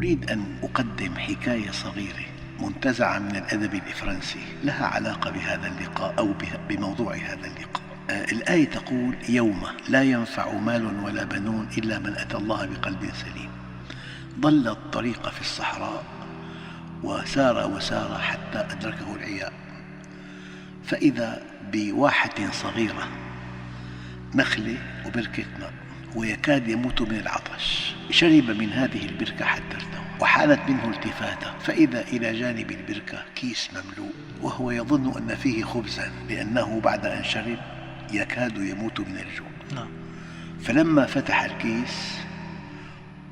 أريد أن أقدم حكاية صغيرة منتزعة من الأدب الفرنسي لها علاقة بهذا اللقاء أو بموضوع هذا اللقاء. الآية تقول: يوم لا ينفع مال ولا بنون إلا من أتى الله بقلب سليم. ضل الطريق في الصحراء وسار حتى أدركه العياء، فإذا بواحة صغيرة نخلة وبركة ماء ويكاد يموت من العطش. شرب من هذه البركة حتى ارتوى، وحانت منه التفاتة فإذا إلى جانب البركة كيس مملوء وهو يظن أن فيه خبزا، لأنه بعد أن شرب يكاد يموت من الجوع. فلما فتح الكيس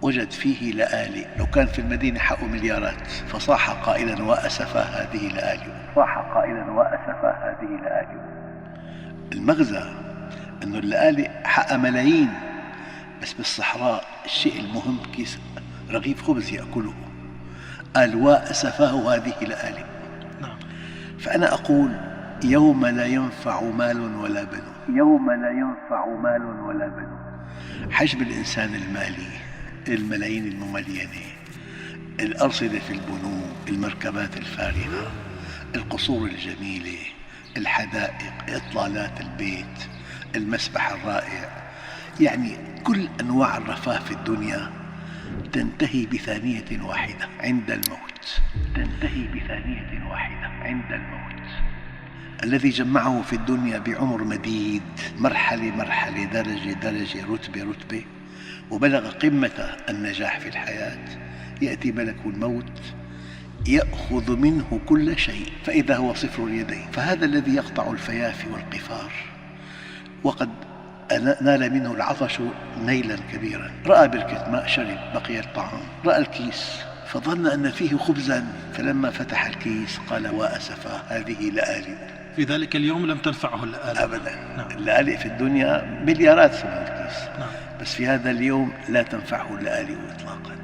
وجد فيه لآلئ لو كان في المدينة حقه مليارات، فصاح قائلا: وأسفا هذه لآلئ. المغزى أن اللآلئ حق ملايين، بس بالصحراء الشيء المهم كيس رغيف خبز يأكله. قال: وأسفاه هذه لآلئ. فأنا أقول: يوم لا ينفع مال ولا بنون. حجم الإنسان المالي، الملايين المملينة، الأرصدة في البنوك، المركبات الفارهة، القصور الجميلة، الحدائق، إطلالات البيت، المسبح الرائع، يعني كل أنواع الرفاه في الدنيا تنتهي بثانية واحدة عند الموت. الذي جمعه في الدنيا بعمر مديد، مرحلة، درجة، رتبة، وبلغ قمة النجاح في الحياة، يأتي ملك الموت يأخذ منه كل شيء فإذا هو صفر اليدين. فهذا الذي يقطع الفيافي والقفار وقد نال منه العطش نيلا كبيرا، رأى بركة ماء شرب، بقي الطعام، رأى الكيس فظن أن فيه خبزا، فلما فتح الكيس قال: وأسفا هذه لآلئ. في ذلك اليوم لم تنفعه اللآلئ أبدا. اللآلئ في الدنيا مليارات ثمن الكيس، بس في هذا اليوم لا تنفعه اللآلئ إطلاقا.